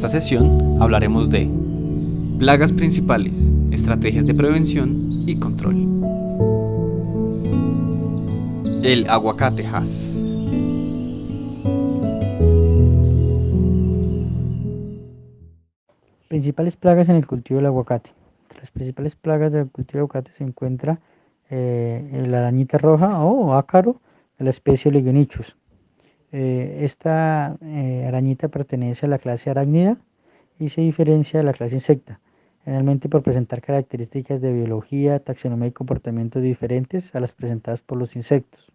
esta sesión hablaremos de plagas principales, estrategias de prevención y control. El aguacatejas. Principales plagas en el cultivo del aguacate. Entre las principales plagas del cultivo del aguacate se encuentra la arañita roja o ácaro de la especie Legionechus. Esta arañita pertenece a la clase arácnida y se diferencia de la clase insecta, generalmente por presentar características de biología, taxonomía y comportamientos diferentes a las presentadas por los insectos.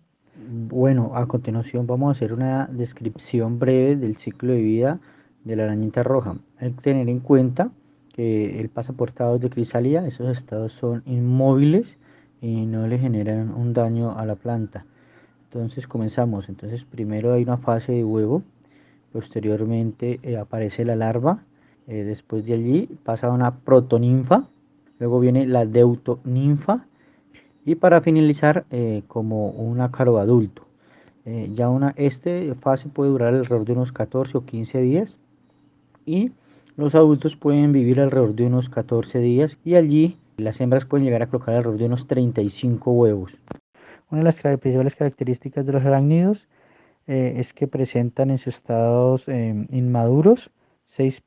Bueno, a continuación vamos a hacer una descripción breve del ciclo de vida de la arañita roja. Hay que tener en cuenta que él pasa por estados de crisálida. Esos estados son inmóviles y no le generan un daño a la planta. Entonces comenzamos. Entonces primero hay una fase de huevo, posteriormente aparece la larva, después de allí pasa una protoninfa, luego viene la deutoninfa y para finalizar como un ácaro adulto. Esta fase puede durar alrededor de unos 14 o 15 días y los adultos pueden vivir alrededor de unos 14 días y allí las hembras pueden llegar a colocar alrededor de unos 35 huevos. Una de las principales características de los arácnidos es que presentan en sus estados inmaduros 6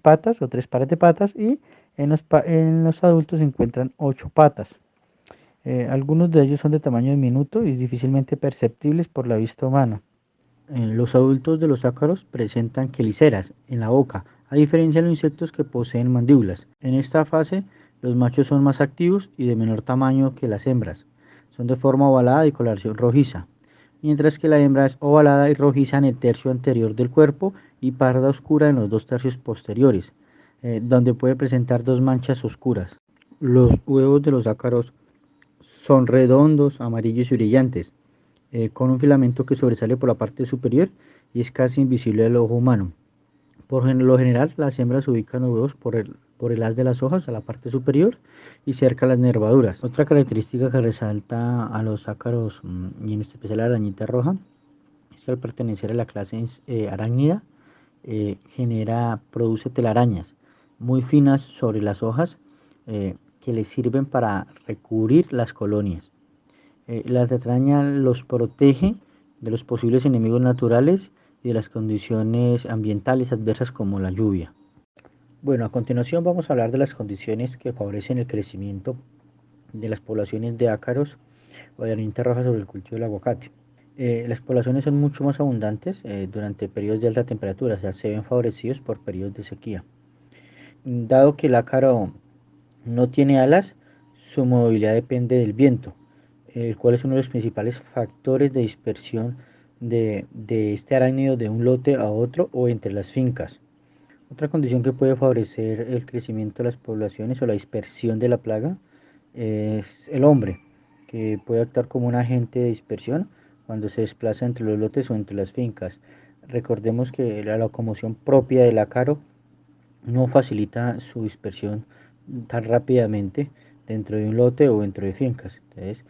patas o 3 pares de patas y en los adultos se encuentran 8 patas. Algunos de ellos son de tamaño diminuto y difícilmente perceptibles por la vista humana. Los adultos de los ácaros presentan queliceras en la boca, a diferencia de los insectos que poseen mandíbulas. En esta fase, los machos son más activos y de menor tamaño que las hembras. Son de forma ovalada y coloración rojiza, mientras que la hembra es ovalada y rojiza en el tercio anterior del cuerpo y parda oscura en los 2 tercios posteriores, donde puede presentar 2 manchas oscuras. Los huevos de los ácaros son redondos, amarillos y brillantes, con un filamento que sobresale por la parte superior y es casi invisible al ojo humano. Por lo general, las hembras ubican los huevos por el haz de las hojas a la parte superior y cerca a las nervaduras. Otra característica que resalta a los ácaros y en especial a la arañita roja es que al pertenecer a la clase arácnida produce telarañas muy finas sobre las hojas que les sirven para recubrir las colonias. La telaraña los protege de los posibles enemigos naturales y de las condiciones ambientales adversas como la lluvia. Bueno, a continuación vamos a hablar de las condiciones que favorecen el crecimiento de las poblaciones de ácaros o de arañita roja sobre el cultivo del aguacate. Las poblaciones son mucho más abundantes durante periodos de alta temperatura, o sea, se ven favorecidos por periodos de sequía. Dado que el ácaro no tiene alas, su movilidad depende del viento, el cual es uno de los principales factores de dispersión de este arácnido de un lote a otro o entre las fincas. Otra condición que puede favorecer el crecimiento de las poblaciones o la dispersión de la plaga es el hombre, que puede actuar como un agente de dispersión cuando se desplaza entre los lotes o entre las fincas. Recordemos que la locomoción propia del ácaro no facilita su dispersión tan rápidamente dentro de un lote o dentro de fincas. Entonces,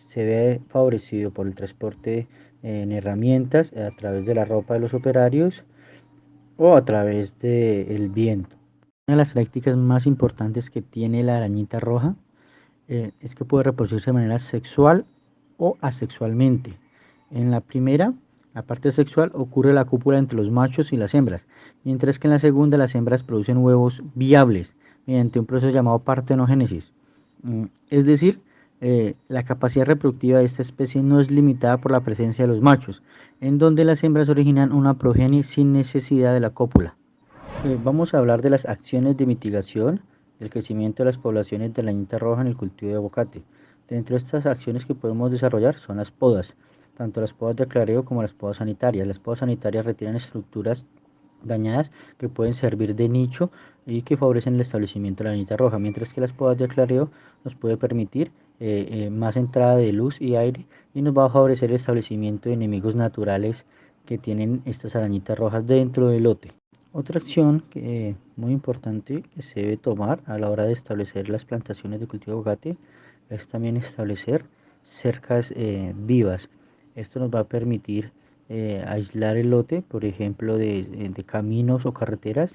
se ve favorecido por el transporte en herramientas a través de la ropa de los operarios o a través del viento. Una de las características más importantes que tiene la arañita roja es que puede reproducirse de manera sexual o asexualmente. En la primera, la parte sexual, ocurre la cópula entre los machos y las hembras, mientras que en la segunda las hembras producen huevos viables mediante un proceso llamado partenogénesis. Es decir, la capacidad reproductiva de esta especie no es limitada por la presencia de los machos, en donde las hembras originan una progenie sin necesidad de la cópula. Vamos a hablar de las acciones de mitigación del crecimiento de las poblaciones de la arañita roja en el cultivo de aguacate. Dentro de estas acciones que podemos desarrollar son las podas, tanto las podas de aclareo como las podas sanitarias. Las podas sanitarias retiran estructuras dañadas que pueden servir de nicho y que favorecen el establecimiento de la arañita roja, mientras que las podas de aclareo nos puede permitir más entrada de luz y aire y nos va a favorecer el establecimiento de enemigos naturales que tienen estas arañitas rojas dentro del lote. Otra acción muy importante que se debe tomar a la hora de establecer las plantaciones de cultivo de aguacate es también establecer cercas vivas. Esto nos va a permitir aislar el lote, por ejemplo, de caminos o carreteras,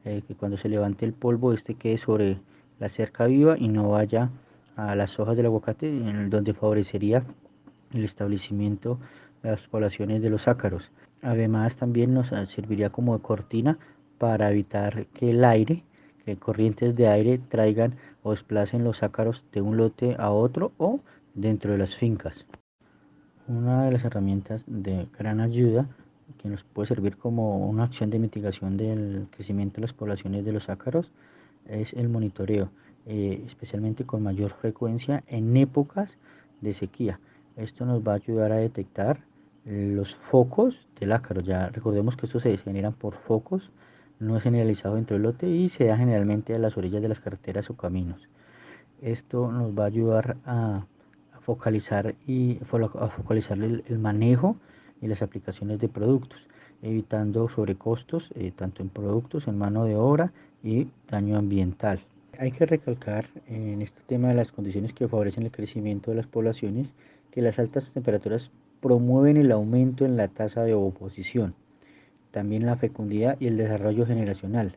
que cuando se levante el polvo este quede sobre la cerca viva y no vaya a las hojas del aguacate, donde favorecería el establecimiento de las poblaciones de los ácaros. Además, también nos serviría como cortina para evitar que el aire, que corrientes de aire traigan o desplacen los ácaros de un lote a otro o dentro de las fincas. Una de las herramientas de gran ayuda que nos puede servir como una acción de mitigación del crecimiento de las poblaciones de los ácaros es el monitoreo, especialmente con mayor frecuencia en épocas de sequía. Esto nos va a ayudar a detectar los focos del ácaro. Ya recordemos que estos se generan por focos, no es generalizado dentro del lote y se da generalmente a las orillas de las carreteras o caminos. Esto nos va a ayudar a focalizar el manejo y las aplicaciones de productos, evitando sobrecostos tanto en productos, en mano de obra y daño ambiental. Hay que recalcar en este tema de las condiciones que favorecen el crecimiento de las poblaciones que las altas temperaturas promueven el aumento en la tasa de ovoposición, también la fecundidad y el desarrollo generacional.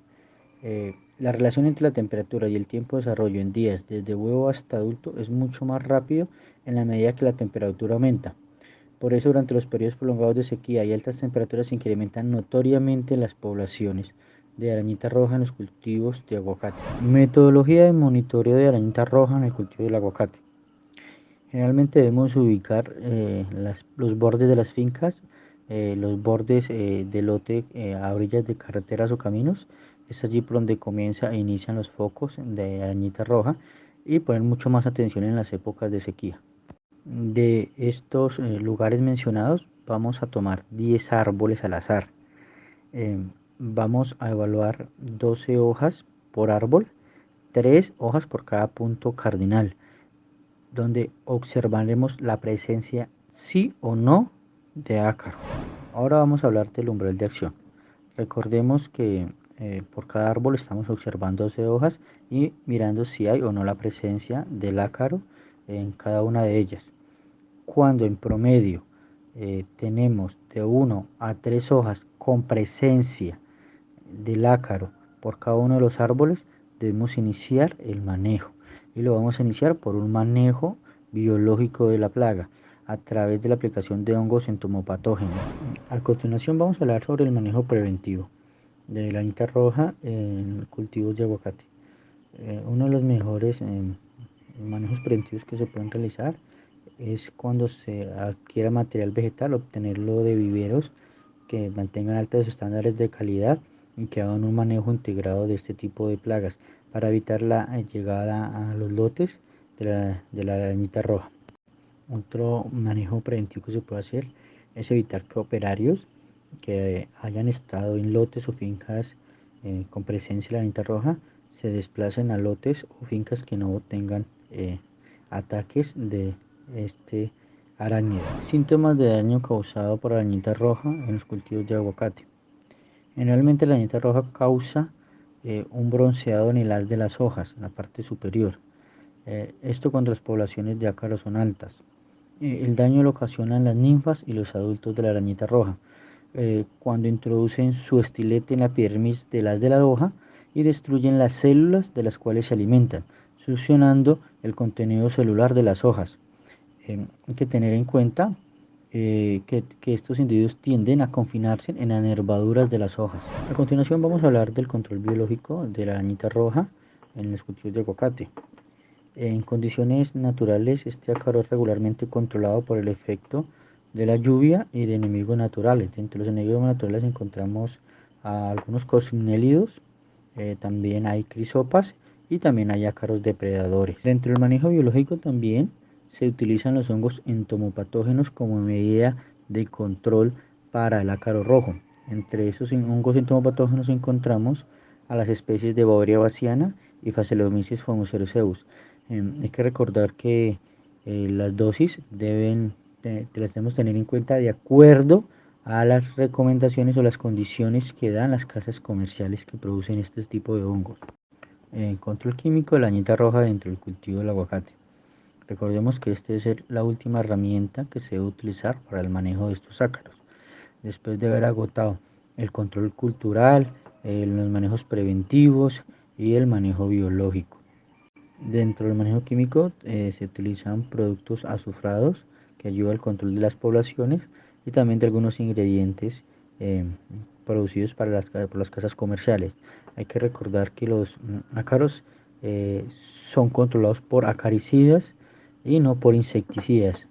La relación entre la temperatura y el tiempo de desarrollo en días desde huevo hasta adulto es mucho más rápido en la medida que la temperatura aumenta. Por eso durante los periodos prolongados de sequía y altas temperaturas se incrementan notoriamente las poblaciones de arañita roja en los cultivos de aguacate. Metodología de monitoreo de arañita roja en el cultivo del aguacate. Generalmente debemos ubicar los bordes de las fincas, los bordes de lote a orillas de carreteras o caminos. Es allí por donde comienza e inician los focos de arañita roja y poner mucho más atención en las épocas de sequía. De estos lugares mencionados vamos a tomar 10 árboles al azar. Vamos a evaluar 12 hojas por árbol, 3 hojas por cada punto cardinal, donde observaremos la presencia sí o no de ácaro. Ahora vamos a hablar del umbral de acción. Recordemos que por cada árbol estamos observando 12 hojas y mirando si hay o no la presencia del ácaro en cada una de ellas. Cuando en promedio tenemos de 1 a 3 hojas con presencia del ácaro por cada uno de los árboles, debemos iniciar el manejo. Y lo vamos a iniciar por un manejo biológico de la plaga a través de la aplicación de hongos entomopatógenos. A continuación vamos a hablar sobre el manejo preventivo de la arañita roja en cultivos de aguacate. Uno de los mejores manejos preventivos que se pueden realizar es cuando se adquiera material vegetal, obtenerlo de viveros que mantengan altos estándares de calidad y que hagan un manejo integrado de este tipo de plagas para evitar la llegada a los lotes de la arañita roja. Otro manejo preventivo que se puede hacer es evitar que operarios que hayan estado en lotes o fincas con presencia de la arañita roja se desplacen a lotes o fincas que no tengan ataques de este arácnido. Síntomas de daño causado por arañita roja en los cultivos de aguacate. Generalmente la arañita roja causa un bronceado en el haz de las hojas, en la parte superior. Esto cuando las poblaciones de ácaros son altas. El daño lo ocasionan las ninfas y los adultos de la arañita roja, cuando introducen su estilete en la epidermis del haz de la hoja y destruyen las células de las cuales se alimentan, succionando el contenido celular de las hojas. Hay que tener en cuenta que estos individuos tienden a confinarse en las nervaduras de las hojas. A continuación vamos a hablar del control biológico de la arañita roja en los cultivos de aguacate. En condiciones naturales, este ácaro es regularmente controlado por el efecto de la lluvia y de enemigos naturales. Entre los enemigos naturales encontramos a algunos coccinélidos, también hay crisopas y también hay ácaros depredadores. Dentro del manejo biológico también se utilizan los hongos entomopatógenos como medida de control para el ácaro rojo. Entre esos hongos entomopatógenos encontramos a las especies de Boveria bassiana y Phacellomyces formoseroseus. Hay que recordar que las dosis las debemos tener en cuenta de acuerdo a las recomendaciones o las condiciones que dan las casas comerciales que producen este tipo de hongos. Control químico de la arañita roja dentro del cultivo del aguacate. Recordemos que esta es la última herramienta que se debe utilizar para el manejo de estos ácaros. después de haber agotado el control cultural, los manejos preventivos y el manejo biológico. Dentro del manejo químico se utilizan productos azufrados que ayudan al control de las poblaciones y también de algunos ingredientes producidos por las casas comerciales. Hay que recordar que los ácaros son controlados por acaricidas y no por insecticidas.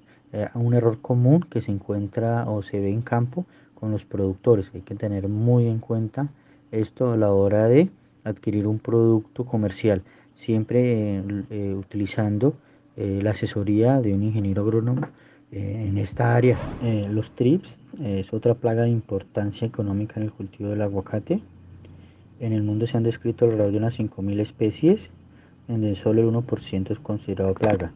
Un error común que se encuentra o se ve en campo con los productores. Hay que tener muy en cuenta esto a la hora de adquirir un producto comercial, siempre utilizando la asesoría de un ingeniero agrónomo en esta área. Los trips es otra plaga de importancia económica en el cultivo del aguacate. En el mundo se han descrito alrededor de unas 5.000 especies, donde solo el 1% es considerado plaga.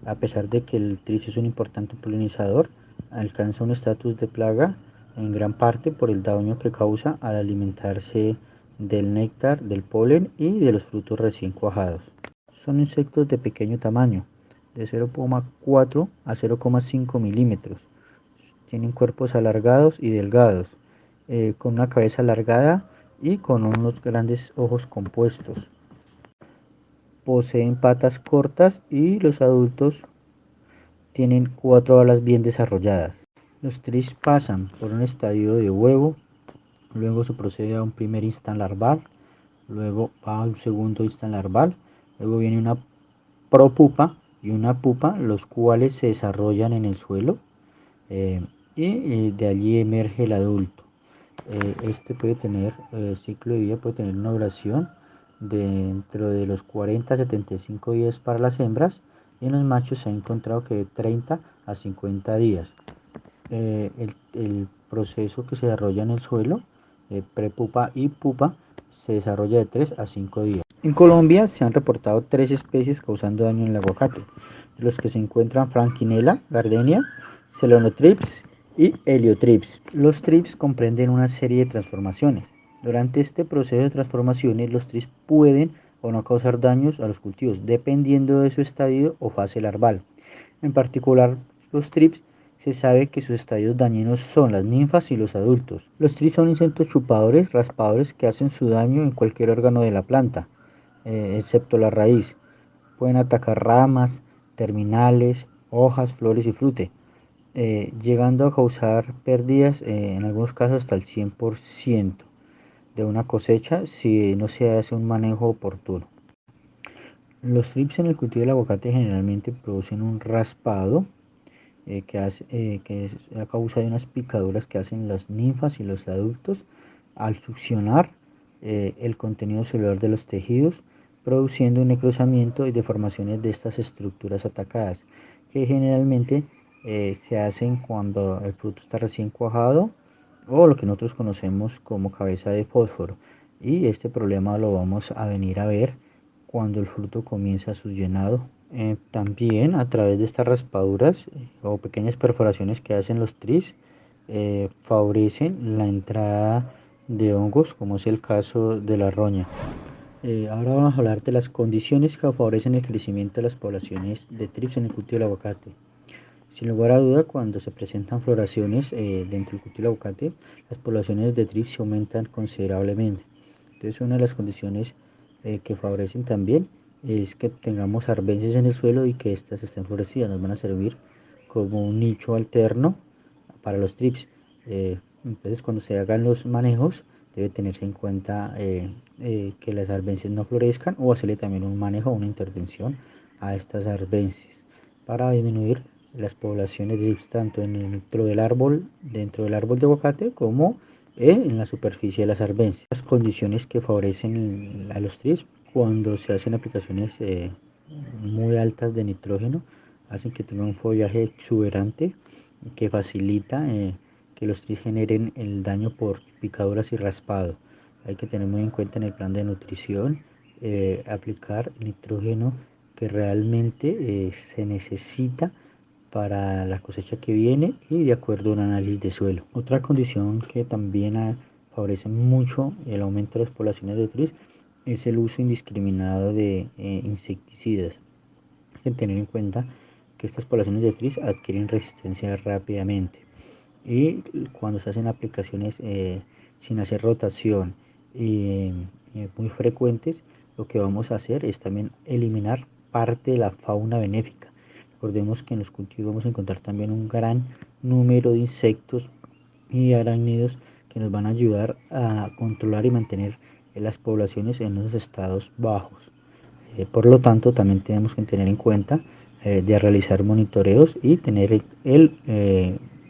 A pesar de que el tris es un importante polinizador, alcanza un estatus de plaga en gran parte por el daño que causa al alimentarse del néctar, del polen y de los frutos recién cuajados. Son insectos de pequeño tamaño, de 0,4 a 0,5 milímetros. Tienen cuerpos alargados y delgados, con una cabeza alargada y con unos grandes ojos compuestos. Poseen patas cortas y los adultos tienen 4 alas bien desarrolladas. Los tris pasan por un estadio de huevo, luego se procede a un primer instant larval, luego va a un segundo instant larval, luego viene una propupa y una pupa, los cuales se desarrollan en el suelo y de allí emerge el adulto. Este puede tener, el ciclo de vida puede tener una duración dentro de los 40 a 75 días para las hembras, y en los machos se ha encontrado que de 30 a 50 días. El proceso que se desarrolla en el suelo, prepupa y pupa, se desarrolla de 3 a 5 días. En Colombia se han reportado 3 especies causando daño en el aguacate, de los que se encuentran Frankinella, Gardenia, Selenotrips y Heliotrips. Los trips comprenden una serie de transformaciones. Durante este proceso de transformaciones, los trips pueden o no causar daños a los cultivos, dependiendo de su estadio o fase larval. En particular, los trips se sabe que sus estadios dañinos son las ninfas y los adultos. Los trips son insectos chupadores, raspadores que hacen su daño en cualquier órgano de la planta, excepto la raíz. Pueden atacar ramas, terminales, hojas, flores y frutos, llegando a causar pérdidas en algunos casos hasta el 100% de una cosecha si no se hace un manejo oportuno. Los trips en el cultivo del aguacate generalmente producen un raspado que es a causa de unas picaduras que hacen las ninfas y los adultos al succionar el contenido celular de los tejidos, produciendo un necrosamiento y deformaciones de estas estructuras atacadas, que generalmente se hacen cuando el fruto está recién cuajado, o lo que nosotros conocemos como cabeza de fósforo. Y este problema lo vamos a venir a ver cuando el fruto comienza su llenado. También a través de estas raspaduras o pequeñas perforaciones que hacen los tris, favorecen la entrada de hongos, como es el caso de la roña. Ahora vamos a hablar de las condiciones que favorecen el crecimiento de las poblaciones de trips en el cultivo del aguacate. Sin lugar a duda, cuando se presentan floraciones dentro del cultivo del aguacate, las poblaciones de trips se aumentan considerablemente. Entonces, una de las condiciones que favorecen también es que tengamos arbences en el suelo y que éstas estén florecidas. Nos van a servir como un nicho alterno para los trips. Entonces, cuando se hagan los manejos, debe tenerse en cuenta que las arbences no florezcan, o hacerle también un manejo, una intervención a estas arbences para disminuir las poblaciones de trips tanto dentro del árbol de aguacate, como en la superficie de las arbences. Las condiciones que favorecen a los trips cuando se hacen aplicaciones muy altas de nitrógeno hacen que tenga un follaje exuberante que facilita que los tris generen el daño por picaduras y raspado. Hay que tener muy en cuenta en el plan de nutrición aplicar nitrógeno que realmente se necesita para la cosecha que viene y de acuerdo a un análisis de suelo. Otra condición que también favorece mucho el aumento de las poblaciones de tris es el uso indiscriminado de insecticidas. Hay que tener en cuenta que estas poblaciones de tris adquieren resistencia rápidamente. Y cuando se hacen aplicaciones sin hacer rotación y muy frecuentes, lo que vamos a hacer es también eliminar parte de la fauna benéfica. Recordemos que en los cultivos vamos a encontrar también un gran número de insectos y arácnidos que nos van a ayudar a controlar y mantener las poblaciones en unos estados bajos. Por lo tanto, también tenemos que tener en cuenta de realizar monitoreos y tener el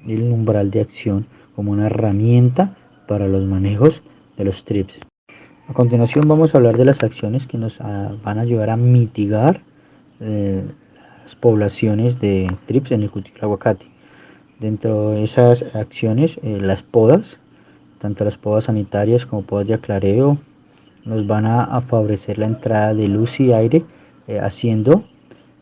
umbral de acción como una herramienta para los manejos de los trips. A continuación vamos a hablar de las acciones que nos van a ayudar a mitigar las poblaciones de trips en el cultivo del aguacate. Dentro de esas acciones, las podas, tanto las podas sanitarias como podas de aclareo, nos van a favorecer la entrada de luz y aire, haciendo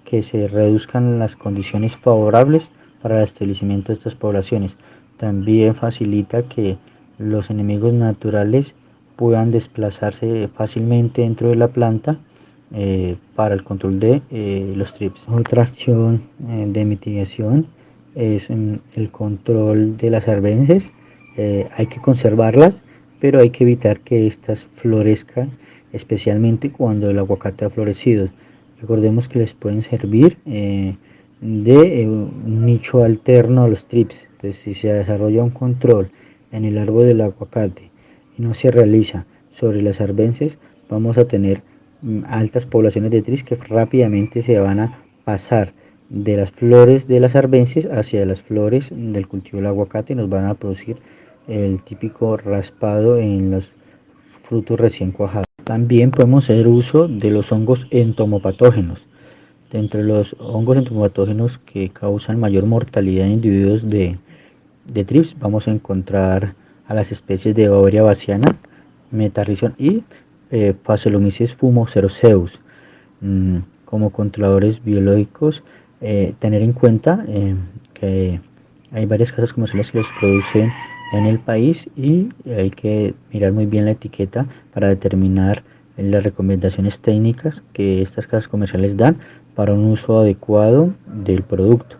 que se reduzcan las condiciones favorables para el establecimiento de estas poblaciones. También facilita que los enemigos naturales puedan desplazarse fácilmente dentro de la planta para el control de los trips. Otra acción de mitigación es el control de las arbences. Hay que conservarlas, pero hay que evitar que estas florezcan, especialmente cuando el aguacate ha florecido. Recordemos que les pueden servir de un nicho alterno a los trips. Entonces, si se desarrolla un control en el árbol del aguacate y no se realiza sobre las arbences, vamos a tener altas poblaciones de trips que rápidamente se van a pasar de las flores de las arbences hacia las flores del cultivo del aguacate y nos van a producir el típico raspado en los frutos recién cuajados. También podemos hacer uso de los hongos entomopatógenos. Entre los hongos entomopatógenos que causan mayor mortalidad en individuos de trips vamos a encontrar a las especies de Bavaria bassiana, Metarrhizium y Phaseolomyces fumocerozeus. Como controladores biológicos, tener en cuenta que hay varias casas comerciales que los producen en el país y hay que mirar muy bien la etiqueta para determinar las recomendaciones técnicas que estas casas comerciales dan para un uso adecuado del producto.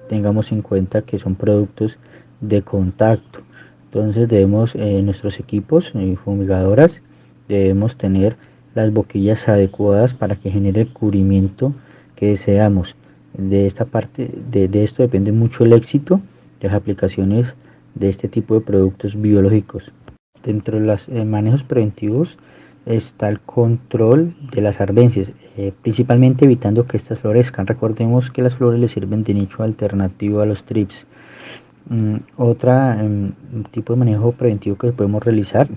Tengamos en cuenta que son productos de contacto, entonces debemos en nuestros equipos fumigadoras debemos tener las boquillas adecuadas para que genere el cubrimiento que deseamos. De esta parte, de esto depende mucho el éxito de las aplicaciones de este tipo de productos biológicos. Dentro de los manejos preventivos está el control de las arbences, principalmente evitando que estas florezcan. Recordemos que las flores les sirven de nicho alternativo a los trips. Otra tipo de manejo preventivo que podemos realizar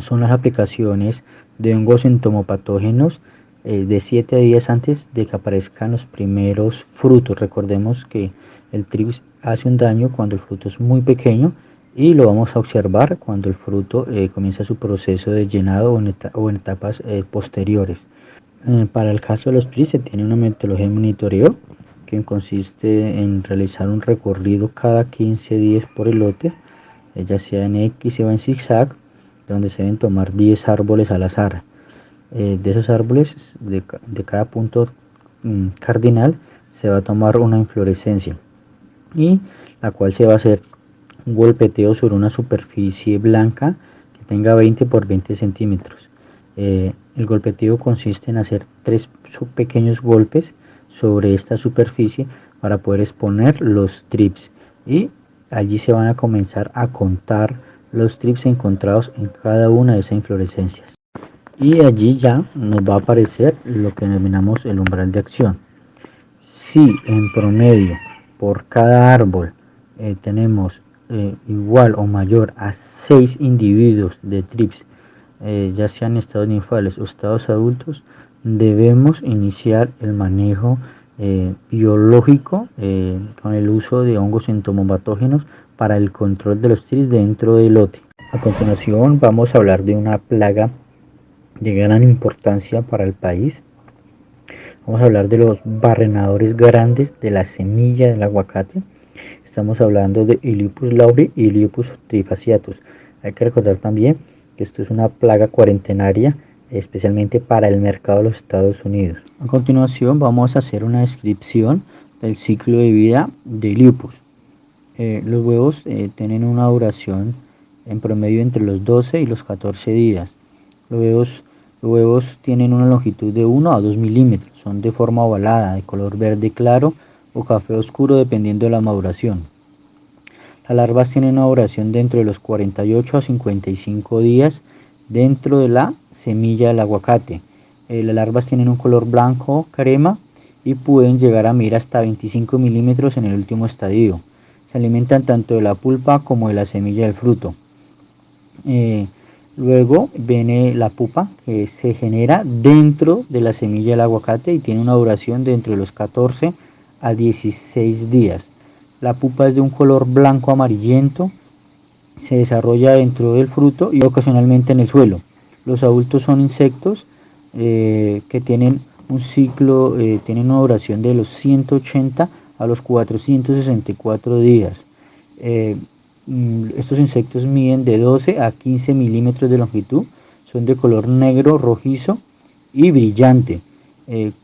son las aplicaciones de hongos entomopatógenos de 7 días antes de que aparezcan los primeros frutos. Recordemos que el trips hace un daño cuando el fruto es muy pequeño y lo vamos a observar cuando el fruto comienza su proceso de llenado o en etapas posteriores. Para el caso de los trips se tiene una metodología de monitoreo que consiste en realizar un recorrido cada 15 días por el lote, ya sea en X o en zigzag, donde se deben tomar 10 árboles al azar. De esos árboles, de cada punto cardinal, se va a tomar una inflorescencia y la cual se va a hacer un golpeteo sobre una superficie blanca que tenga 20 por 20 centímetros. El golpeteo consiste en hacer 3 pequeños golpes sobre esta superficie para poder exponer los trips y allí se van a comenzar a contar los trips encontrados en cada una de esas inflorescencias y allí ya nos va a aparecer lo que denominamos el umbral de acción. Si en promedio por cada árbol tenemos igual o mayor a 6 individuos de trips, ya sean estados ninfales o estados adultos, debemos iniciar el manejo biológico con el uso de hongos entomopatógenos para el control de los trips dentro del lote. A continuación vamos a hablar de una plaga de gran importancia para el país. Vamos a hablar de los barrenadores grandes de la semilla del aguacate. Estamos hablando de Iliopus lauri y Iliopus trifasciatus. Hay que recordar también que esto es una plaga cuarentenaria, especialmente para el mercado de los Estados Unidos. A continuación vamos a hacer una descripción del ciclo de vida de Iliopus. Los huevos tienen una duración en promedio entre los 12 y los 14 días. Los huevos tienen una longitud de 1 a 2 milímetros, son de forma ovalada, de color verde claro o café oscuro dependiendo de la maduración. Las larvas tienen una duración dentro de los 48 a 55 días dentro de la semilla del aguacate. Las larvas tienen un color blanco crema y pueden llegar a medir hasta 25 milímetros en el último estadio. Se alimentan tanto de la pulpa como de la semilla del fruto. Luego viene la pupa, que se genera dentro de la semilla del aguacate y tiene una duración de entre los 14 a 16 días. La pupa es de un color blanco amarillento, se desarrolla dentro del fruto y ocasionalmente en el suelo. Los adultos son insectos que tienen un ciclo, tienen una duración de los 180 a los 464 días. Estos insectos miden de 12 a 15 milímetros de longitud, son de color negro, rojizo y brillante,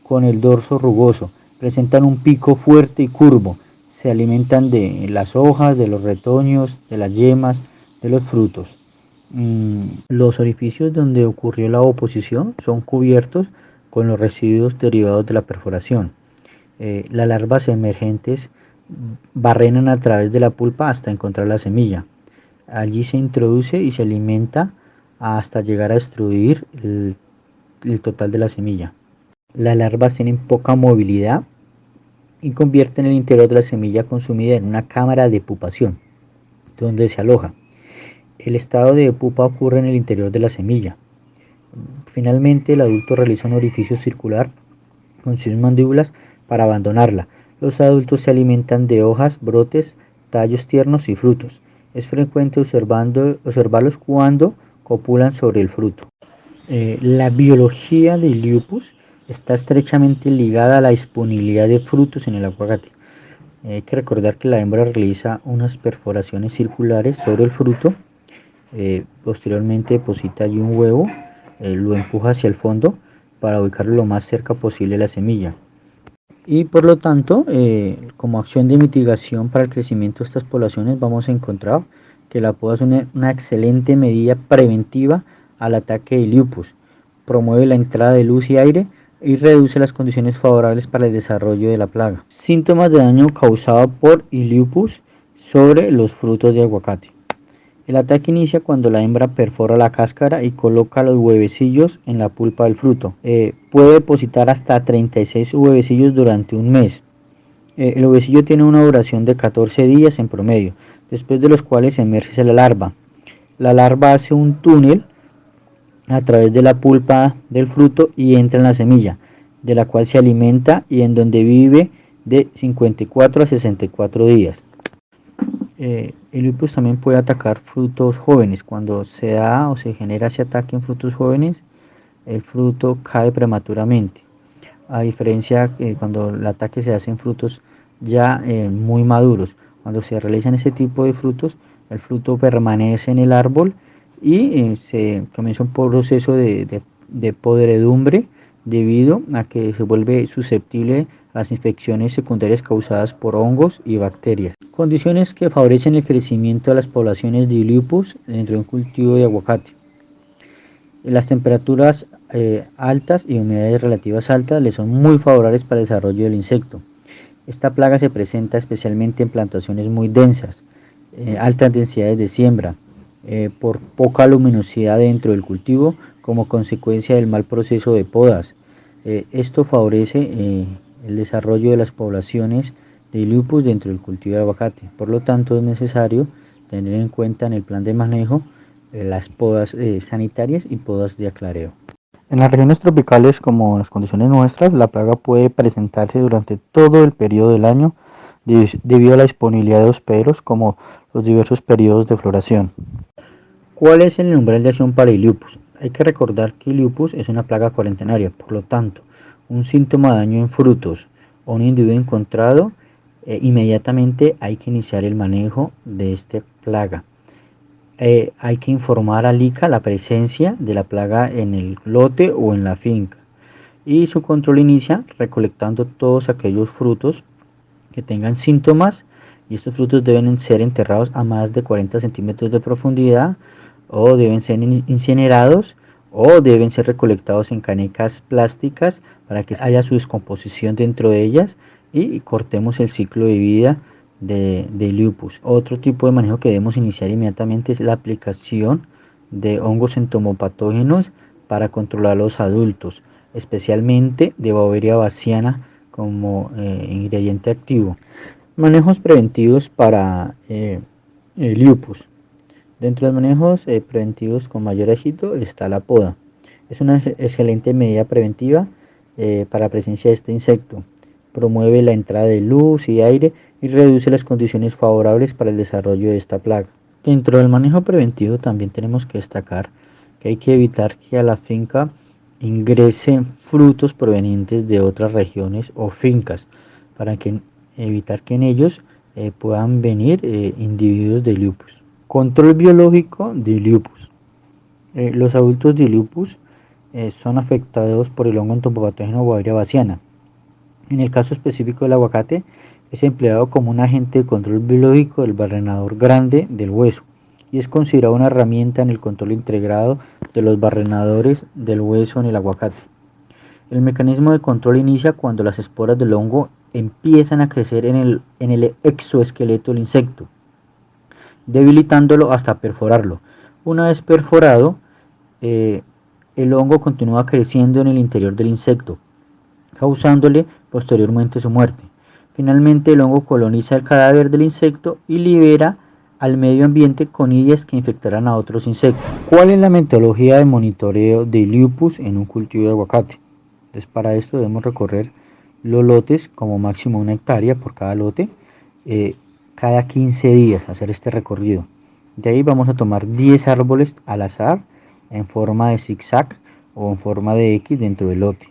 con el dorso rugoso. Presentan un pico fuerte y curvo. Se alimentan de las hojas, de los retoños, de las yemas, de los frutos. Los orificios donde ocurrió la oposición son cubiertos con los residuos derivados de la perforación. Las larvas emergentes barrenan a través de la pulpa hasta encontrar la semilla. Allí se introduce y se alimenta hasta llegar a destruir el total de la semilla. Las larvas tienen poca movilidad y convierten el interior de la semilla consumida en una cámara de pupación, donde se aloja. El estado de pupa ocurre en el interior de la semilla. Finalmente, el adulto realiza un orificio circular con sus mandíbulas para abandonarla. Los adultos se alimentan de hojas, brotes, tallos tiernos y frutos. Es frecuente observarlos cuando copulan sobre el fruto. La biología del lupus está estrechamente ligada a la disponibilidad de frutos en el aguacate. Hay que recordar que la hembra realiza unas perforaciones circulares sobre el fruto, posteriormente deposita allí un huevo, lo empuja hacia el fondo para ubicarlo lo más cerca posible de la semilla. Y por lo tanto, como acción de mitigación para el crecimiento de estas poblaciones, vamos a encontrar que la poda es una excelente medida preventiva al ataque del lupus. Promueve la entrada de luz y aire y reduce las condiciones favorables para el desarrollo de la plaga. Síntomas de daño causado por lupus sobre los frutos de aguacate. El ataque inicia cuando la hembra perfora la cáscara y coloca los huevecillos en la pulpa del fruto. Puede depositar hasta 36 huevecillos durante un mes. El huevecillo tiene una duración de 14 días en promedio, después de los cuales emerge la larva. La larva hace un túnel a través de la pulpa del fruto y entra en la semilla, de la cual se alimenta y en donde vive de 54 a 64 días. El lupus también puede atacar frutos jóvenes. Cuando se da o se genera ese ataque en frutos jóvenes, el fruto cae prematuramente. A diferencia cuando el ataque se hace en frutos ya muy maduros. Cuando se realizan ese tipo de frutos, el fruto permanece en el árbol y se comienza un proceso de podredumbre debido a que se vuelve susceptible a las infecciones secundarias causadas por hongos y bacterias. Condiciones que favorecen el crecimiento de las poblaciones de lupus dentro de un cultivo de aguacate. Las temperaturas altas y humedades relativas altas le son muy favorables para el desarrollo del insecto. Esta plaga se presenta especialmente en plantaciones muy densas, altas densidades de siembra, por poca luminosidad dentro del cultivo como consecuencia del mal proceso de podas. Esto favorece el desarrollo de las poblaciones de lupus dentro del cultivo de aguacate. Por lo tanto, es necesario tener en cuenta en el plan de manejo las podas sanitarias y podas de aclareo. En las regiones tropicales, como en las condiciones nuestras, la plaga puede presentarse durante todo el periodo del año debido a la disponibilidad de hospederos como los diversos periodos de floración. ¿Cuál es el umbral de acción para el lupus? Hay que recordar que el lupus es una plaga cuarentenaria, por lo tanto, un síntoma de daño en frutos o un individuo encontrado, inmediatamente hay que iniciar el manejo de esta plaga. Hay que informar al ICA la presencia de la plaga en el lote o en la finca, y su control inicia recolectando todos aquellos frutos que tengan síntomas y estos frutos deben ser enterrados a más de 40 centímetros de profundidad, o deben ser incinerados, o deben ser recolectados en canecas plásticas para que haya su descomposición dentro de ellas y cortemos el ciclo de vida de lupus. Otro tipo de manejo que debemos iniciar inmediatamente es la aplicación de hongos entomopatógenos para controlar los adultos, especialmente de Beauveria baciana como ingrediente activo. Manejos preventivos para el lupus. Dentro de los manejos preventivos con mayor éxito está la poda. Es una excelente medida preventiva para la presencia de este insecto. Promueve la entrada de luz y aire y reduce las condiciones favorables para el desarrollo de esta plaga. Dentro del manejo preventivo también tenemos que destacar que hay que evitar que a la finca ingresen frutos provenientes de otras regiones o fincas para evitar que en ellos puedan venir individuos de lupus. Control biológico de lupus. Los adultos de lupus son afectados por el hongo entomopatógeno Beauveria baciana. En el caso específico del aguacate, es empleado como un agente de control biológico del barrenador grande del hueso y es considerado una herramienta en el control integrado de los barrenadores del hueso en el aguacate. El mecanismo de control inicia cuando las esporas del hongo empiezan a crecer en el exoesqueleto del insecto, debilitándolo hasta perforarlo. Una vez perforado, el hongo continúa creciendo en el interior del insecto, causándole posteriormente su muerte. Finalmente, el hongo coloniza el cadáver del insecto y libera al medio ambiente conidias que infectarán a otros insectos. ¿Cuál es la metodología de monitoreo de lupus en un cultivo de aguacate? Entonces, para esto debemos recorrer los lotes como máximo 1 hectárea por cada lote, cada 15 días hacer este recorrido. De ahí vamos a tomar 10 árboles al azar en forma de zigzag o en forma de X dentro del lote.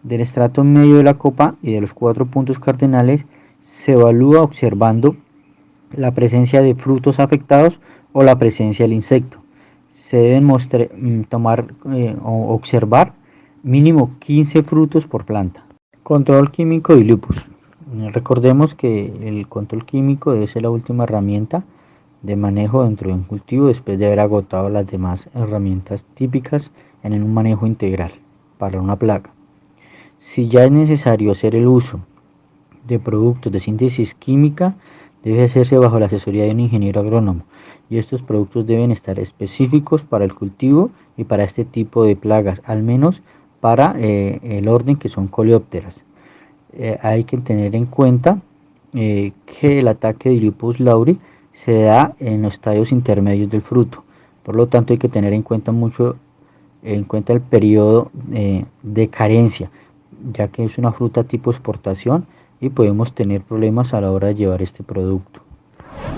Del estrato medio de la copa y de los 4 puntos cardinales se evalúa observando la presencia de frutos afectados o la presencia del insecto. Se deben observar mínimo 15 frutos por planta. Control químico de lupus. Recordemos que el control químico debe ser la última herramienta de manejo dentro de un cultivo después de haber agotado las demás herramientas típicas en un manejo integral para una plaga. Si ya es necesario hacer el uso de productos de síntesis química, debe hacerse bajo la asesoría de un ingeniero agrónomo, y estos productos deben estar específicos para el cultivo y para este tipo de plagas, al menos para el orden que son coleópteras. Hay que tener en cuenta que el ataque de Lupus laurii se da en los estadios intermedios del fruto, por lo tanto hay que tener en cuenta el periodo de carencia, ya que es una fruta tipo exportación y podemos tener problemas a la hora de llevar este producto.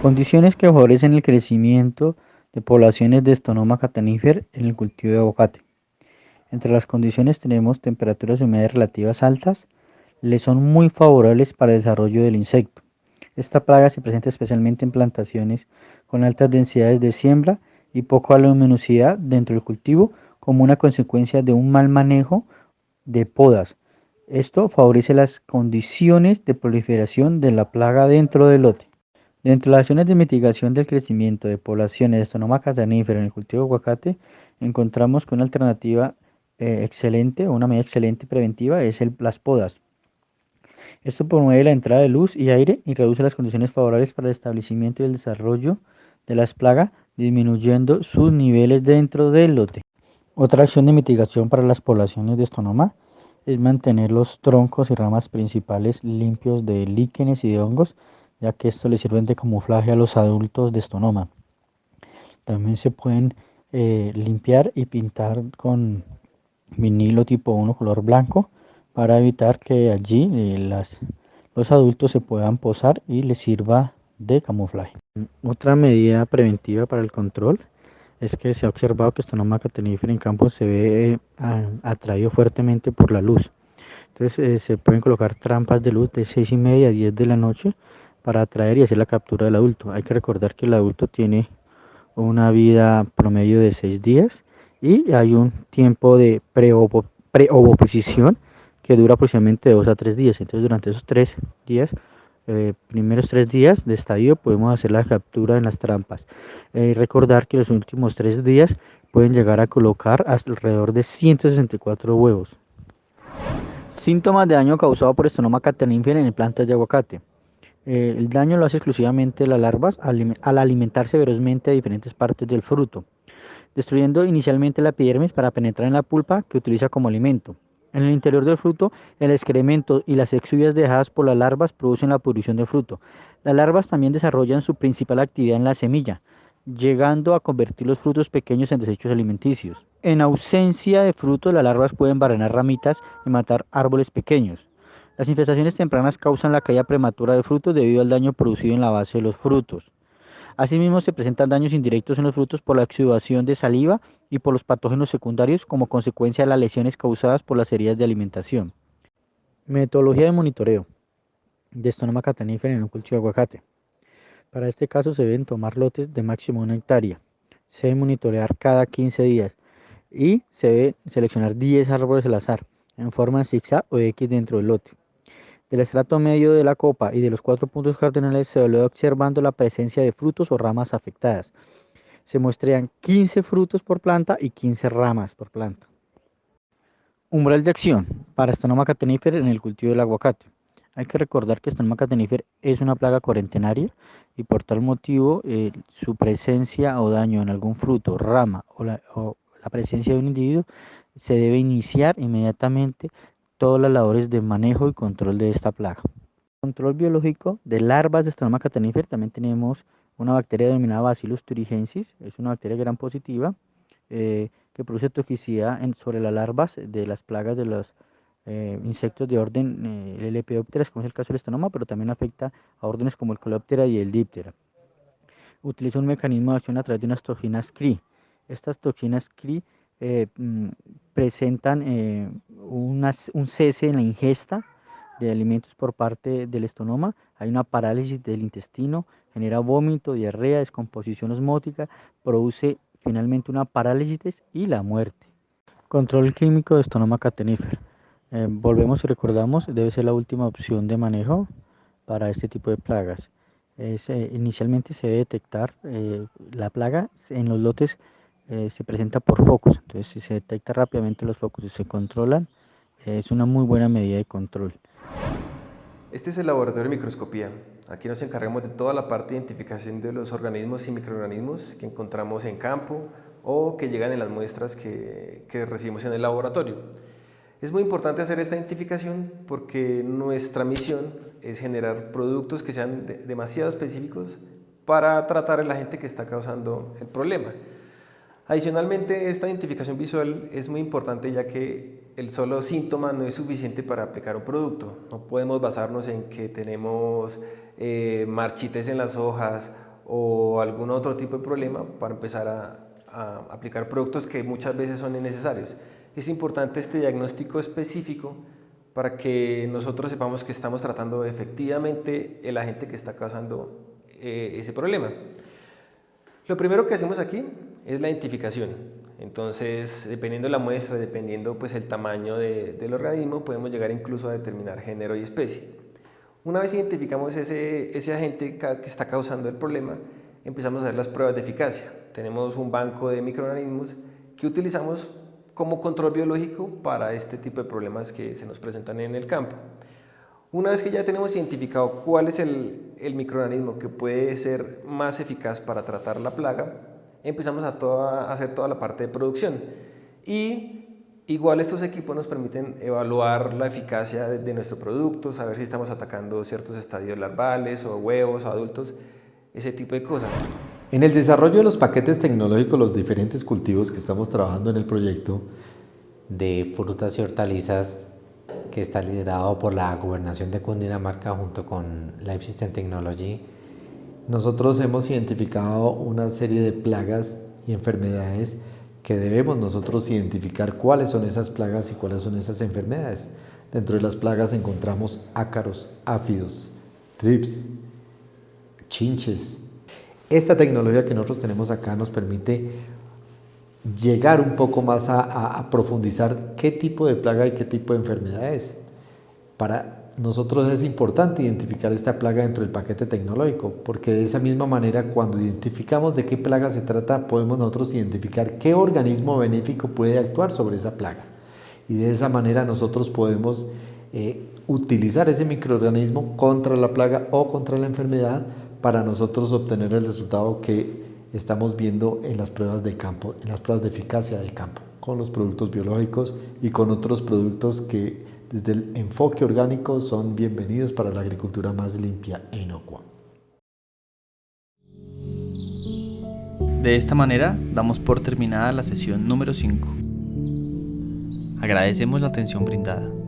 Condiciones que favorecen el crecimiento de poblaciones de Stonoma catenifer en el cultivo de aguacate. Entre las condiciones tenemos temperaturas y humedades relativas altas, le son muy favorables para el desarrollo del insecto. Esta plaga se presenta especialmente en plantaciones con altas densidades de siembra y poca luminosidad dentro del cultivo, como una consecuencia de un mal manejo de podas. Esto favorece las condiciones de proliferación de la plaga dentro del lote. Dentro de las acciones de mitigación del crecimiento de poblaciones de Stonoma catenifer en el cultivo de aguacate, encontramos que una alternativa excelente o una medida excelente preventiva es las podas. Esto promueve la entrada de luz y aire y reduce las condiciones favorables para el establecimiento y el desarrollo de las plagas, disminuyendo sus niveles dentro del lote. Otra acción de mitigación para las poblaciones de Stonoma es mantener los troncos y ramas principales limpios de líquenes y de hongos, ya que esto le sirve de camuflaje a los adultos de Stonoma. También se pueden limpiar y pintar con vinilo tipo 1 color blanco para evitar que allí los adultos se puedan posar y les sirva de camuflaje. Otra medida preventiva para el control es que se ha observado que Stonoma catenifer en campo se ve atraído fuertemente por la luz. Entonces se pueden colocar trampas de luz de 6:30 a 10 de la noche para atraer y hacer la captura del adulto. Hay que recordar que el adulto tiene una vida promedio de 6 días y hay un tiempo de preovoposición que dura aproximadamente 2 a 3 días. Entonces durante esos 3 días primeros 3 días de estadio podemos hacer la captura en las trampas. Recordar que los últimos 3 días pueden llegar a colocar hasta alrededor de 164 huevos. Síntomas de daño causado por Stronoma catennifer en plantas de aguacate. El daño lo hace exclusivamente las larvas al alimentarse ferozmente a diferentes partes del fruto, destruyendo inicialmente la epidermis para penetrar en la pulpa que utiliza como alimento. En el interior del fruto, el excremento y las exuvias dejadas por las larvas producen la pudrición del fruto. Las larvas también desarrollan su principal actividad en la semilla, llegando a convertir los frutos pequeños en desechos alimenticios. En ausencia de frutos, las larvas pueden barrenar ramitas y matar árboles pequeños. Las infestaciones tempranas causan la caída prematura de frutos debido al daño producido en la base de los frutos. Asimismo, se presentan daños indirectos en los frutos por la exudación de saliva y por los patógenos secundarios como consecuencia de las lesiones causadas por las heridas de alimentación. Metodología de monitoreo de Stronoma catennifer en un cultivo de aguacate. Para este caso se deben tomar lotes de máximo 1 hectárea. Se debe monitorear cada 15 días y se debe seleccionar 10 árboles al azar en forma de zigzag o de X dentro del lote. Del estrato medio de la copa y de los 4 puntos cardinales se evalúa observando la presencia de frutos o ramas afectadas. Se muestran 15 frutos por planta y 15 ramas por planta. Umbral de acción para Stronoma catennifer en el cultivo del aguacate. Hay que recordar que Stronoma catennifer es una plaga cuarentenaria y por tal motivo su presencia o daño en algún fruto, rama o la presencia de un individuo se debe iniciar inmediatamente todas las labores de manejo y control de esta plaga. Control biológico de larvas de Stronoma catennifer. También tenemos una bacteria denominada Bacillus thuringiensis, es una bacteria gram positiva que produce toxicidad sobre las larvas de las plagas de los insectos de orden Lepidopteras, como es el caso del Stronoma, pero también afecta a órdenes como el Coleoptera y el Diptera. Utiliza un mecanismo de acción a través de unas toxinas CRI. Estas toxinas CRI presentan un cese en la ingesta de alimentos por parte del Stronoma. Hay una parálisis del intestino, genera vómito, diarrea, descomposición osmótica, produce finalmente una parálisis y la muerte. Control clínico de Stronoma catennifer. Volvemos y recordamos, debe ser la última opción de manejo para este tipo de plagas. Inicialmente se debe detectar la plaga en los lotes, se presenta por focos, entonces si se detecta rápidamente los focos y se controlan, es una muy buena medida de control. Este es el laboratorio de microscopía. Aquí nos encargamos de toda la parte de identificación de los organismos y microorganismos que encontramos en campo o que llegan en las muestras que recibimos en el laboratorio. Es muy importante hacer esta identificación porque nuestra misión es generar productos que sean demasiado específicos para tratar a la gente que está causando el problema. Adicionalmente, esta identificación visual es muy importante ya que el solo síntoma no es suficiente para aplicar un producto. No podemos basarnos en que tenemos marchites en las hojas o algún otro tipo de problema para empezar a aplicar productos que muchas veces son innecesarios. Es importante este diagnóstico específico para que nosotros sepamos que estamos tratando efectivamente el agente que está causando ese problema. Lo primero que hacemos aquí es la identificación. Entonces, dependiendo de la muestra, dependiendo pues el tamaño del organismo, podemos llegar incluso a determinar género y especie. Una vez identificamos ese agente que está causando el problema, empezamos a hacer las pruebas de eficacia. Tenemos un banco de microorganismos que utilizamos como control biológico para este tipo de problemas que se nos presentan en el campo. Una vez que ya tenemos identificado cuál es el microorganismo que puede ser más eficaz para tratar la plaga, empezamos a hacer toda la parte de producción. Y igual estos equipos nos permiten evaluar la eficacia de nuestro producto, saber si estamos atacando ciertos estadios larvales o huevos o adultos, ese tipo de cosas. En el desarrollo de los paquetes tecnológicos, los diferentes cultivos que estamos trabajando en el proyecto de frutas y hortalizas, que está liderado por la Gobernación de Cundinamarca junto con Life System Technology, nosotros hemos identificado una serie de plagas y enfermedades que debemos nosotros identificar cuáles son esas plagas y cuáles son esas enfermedades. Dentro de las plagas encontramos ácaros, áfidos, trips, chinches. Esta tecnología que nosotros tenemos acá nos permite llegar un poco más a profundizar qué tipo de plaga y qué tipo de enfermedad es, para nosotros es importante identificar esta plaga dentro del paquete tecnológico, porque de esa misma manera, cuando identificamos de qué plaga se trata, podemos nosotros identificar qué organismo benéfico puede actuar sobre esa plaga. Y de esa manera nosotros podemos utilizar ese microorganismo contra la plaga o contra la enfermedad para nosotros obtener el resultado que estamos viendo en las pruebas de campo, en las pruebas de eficacia de campo, con los productos biológicos y con otros productos que desde el enfoque orgánico son bienvenidos para la agricultura más limpia e inocua. De esta manera damos por terminada la sesión número 5. Agradecemos la atención brindada.